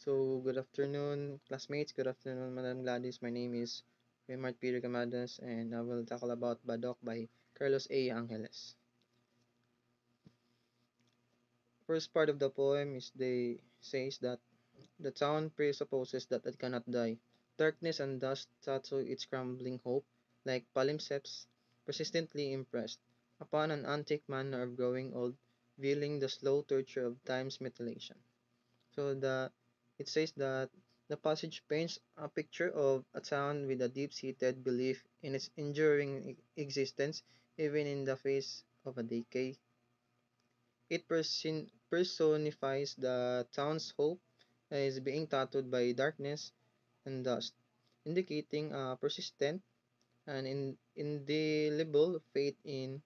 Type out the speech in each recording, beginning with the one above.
So, good afternoon, classmates. Good afternoon, Madam Gladys. My name is Raymart Peter Camadas, and I will tackle about Badok by Carlos A. Angeles. First part of the poem is they says that the town presupposes that it cannot die. Darkness and dust tattoo its crumbling hope, like palimpsests persistently impressed upon an antique manner of growing old, veiling the slow torture of time's mutilation. So it says that the passage paints a picture of a town with a deep-seated belief in its enduring existence even in the face of a decay. It personifies the town's hope as being tattooed by darkness and dust, indicating a persistent and indelible faith in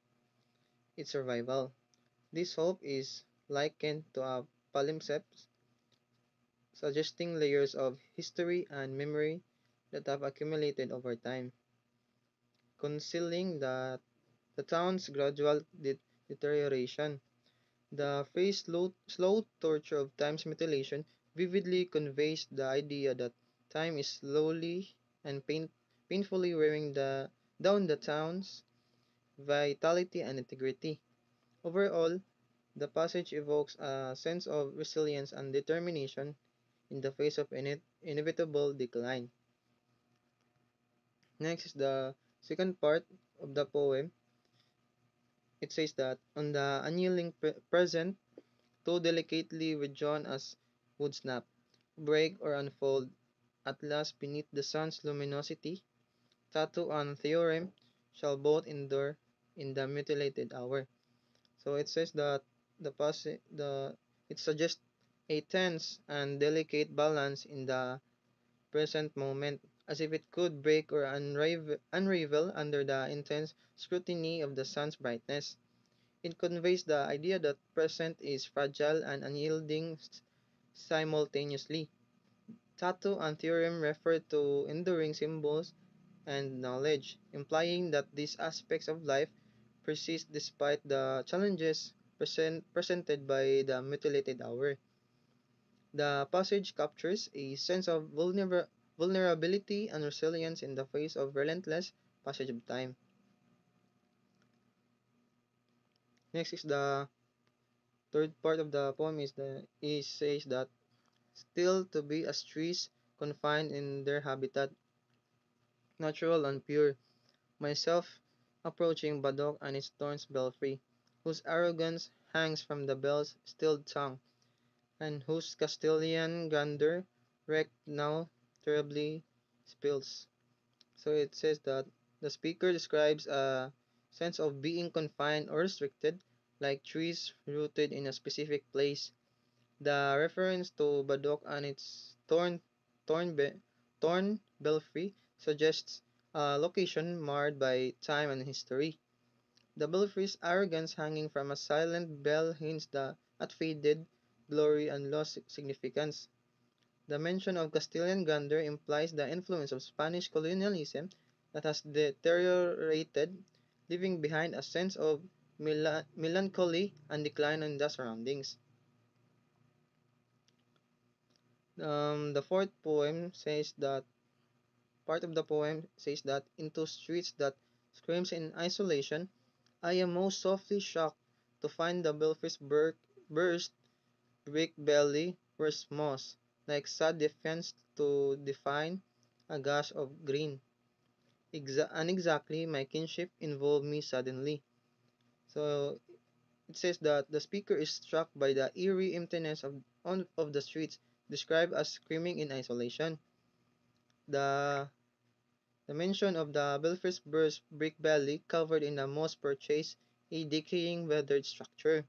its survival. This hope is likened to a palimpsest, suggesting layers of history and memory that have accumulated over time, concealing the town's gradual deterioration. The phrase slow torture of time's mutilation vividly conveys the idea that time is slowly and painfully wearing down the town's vitality and integrity. Overall, the passage evokes a sense of resilience and determination in the face of inevitable decline. Next is the second part of the poem. It says that on the unyielding present, too delicately withdrawn as would snap, break, or unfold at last beneath the sun's luminosity, tattoo and theorem shall both endure in the mutilated hour. So it says that it suggests a tense and delicate balance in the present moment, as if it could break or unravel under the intense scrutiny of the sun's brightness. It conveys the idea that present is fragile and unyielding simultaneously. Tattoo and theorem refer to enduring symbols and knowledge, implying that these aspects of life persist despite the challenges presented by the mutilated hour. The passage captures a sense of vulnerability and resilience in the face of relentless passage of time. Next is the third part of the poem is says that still to be as trees confined in their habitat, natural and pure, myself approaching Badok and its thorns belfry, whose arrogance hangs from the bell's stilled tongue, and whose Castilian grandeur, wrecked now, terribly spills. So it says that the speaker describes a sense of being confined or restricted, like trees rooted in a specific place. The reference to Badok and its thorn, be, thorn belfry suggests a location marred by time and history. The belfry's arrogance hanging from a silent bell hints at faded glory and lost significance. The mention of Castilian grandeur implies the influence of Spanish colonialism that has deteriorated, leaving behind a sense of melancholy and decline in the surroundings. The fourth poem says that part of the poem says that into streets that screams in isolation, I am most softly shocked to find the belfry's burst brick belly wears moss, like sad defiance to define a gush of green. Unexactly, my kinship involved me suddenly. So it says that the speaker is struck by the eerie emptiness of the streets, described as screaming in isolation. The The mention of the Belfast burst brick belly covered in a moss purchase a decaying weathered structure.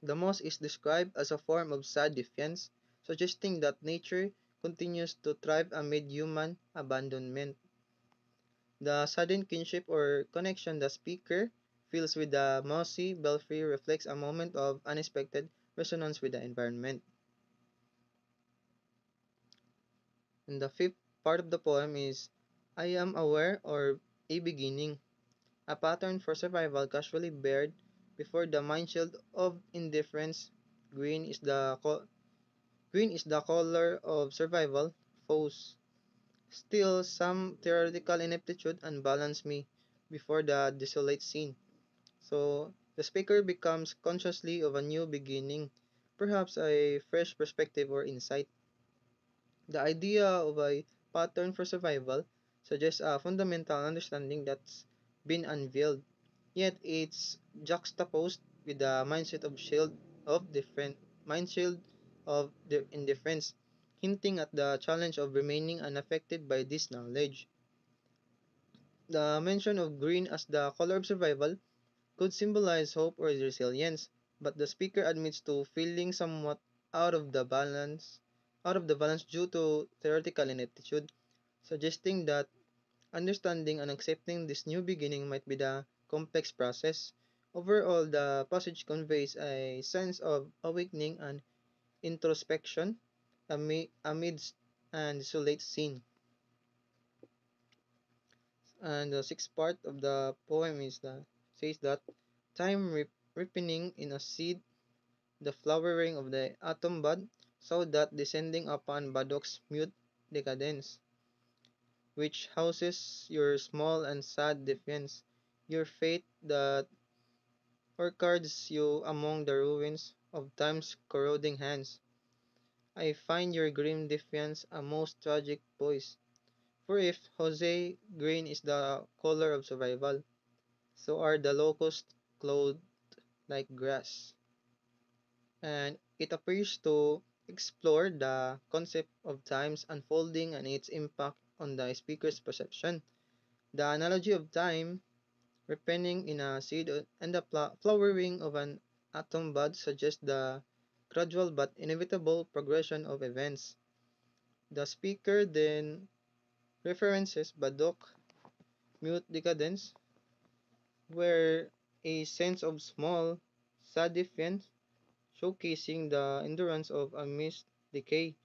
The moss is described as a form of sad defiance, suggesting that nature continues to thrive amid human abandonment. The sudden kinship or connection the speaker feels with the mossy belfry reflects a moment of unexpected resonance with the environment. And the fifth part of the poem is I am aware or a beginning, a pattern for survival casually bared before the mindshield of indifference. Green is the Green is the color of survival, foes. Still, some theoretical ineptitude unbalance me before the desolate scene. So, the speaker becomes consciously of a new beginning, perhaps a fresh perspective or insight. The idea of a pattern for survival suggests a fundamental understanding that's been unveiled, yet it's juxtaposed with the mindset of shield of different mind shield of the indifference, hinting at the challenge of remaining unaffected by this knowledge. The mention of green as the color of survival could symbolize hope or resilience, but the speaker admits to feeling somewhat out of the balance out of the balance due to theoretical ineptitude, suggesting that understanding and accepting this new beginning might be the complex process. Overall, the passage conveys a sense of awakening and introspection amidst an desolate scene. And the sixth part of the poem says that ripening in a seed, the flowering of the atom bud, so that descending upon Badok's mute decadence, which houses your small and sad defiance, your fate that orchards you among the ruins of time's corroding hands. I find your grim defiance a most tragic poise. For if Jose green is the color of survival, so are the locusts clothed like grass. And it appears to explore the concept of time's unfolding and its impact on the speaker's perception. The analogy of time ripening in a seed and the flowering of an atom bud suggests the gradual but inevitable progression of events. The speaker then references Badok, mute decadence, where a sense of small, sad defiance, showcasing the endurance of a missed decay.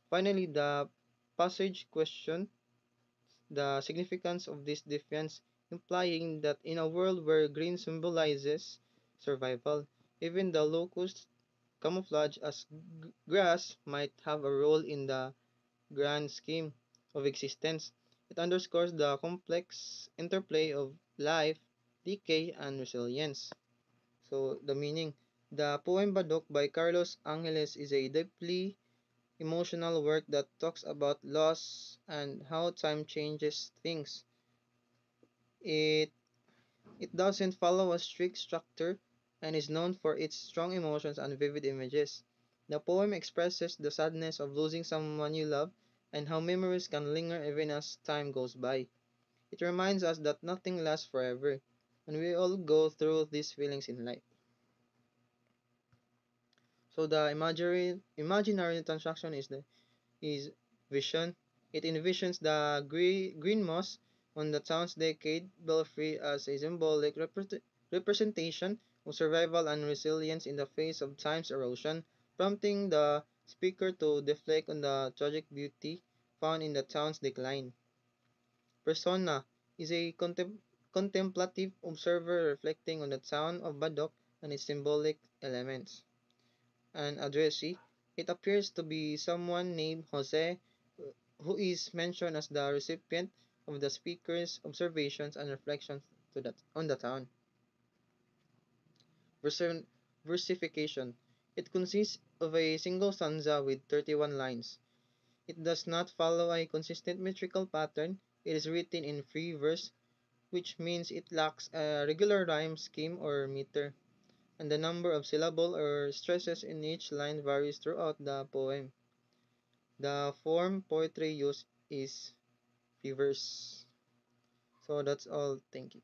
Finally, the passage questions the significance of this defiance, implying that in a world where green symbolizes survival, even the locust camouflage as grass might have a role in the grand scheme of existence. It underscores the complex interplay of life, decay, and resilience. So, the meaning. The poem Badok by Carlos Angeles is a deeply emotional work that talks about loss and how time changes things. It it doesn't follow a strict structure and is known for its strong emotions and vivid images. The poem expresses the sadness of losing someone you love and how memories can linger even as time goes by. It reminds us that nothing lasts forever, and we all go through these feelings in life. So the imaginary transaction is vision. It envisions the green moss on the town's decade belfry as a symbolic representation of survival and resilience in the face of time's erosion, prompting the speaker to deflect on the tragic beauty found in the town's decline. Persona is a contemplative observer reflecting on the town of Badok and its symbolic elements. An addressee, it appears to be someone named Jose who is mentioned as the recipient of the speaker's observations and reflections on the town. Versi- Versification. It consists of a single stanza with 31 lines. It does not follow a consistent metrical pattern. It is written in free verse, which means it lacks a regular rhyme scheme or meter, and the number of syllable or stresses in each line varies throughout the poem. The form poetry used is free verse. So that's all. Thank you.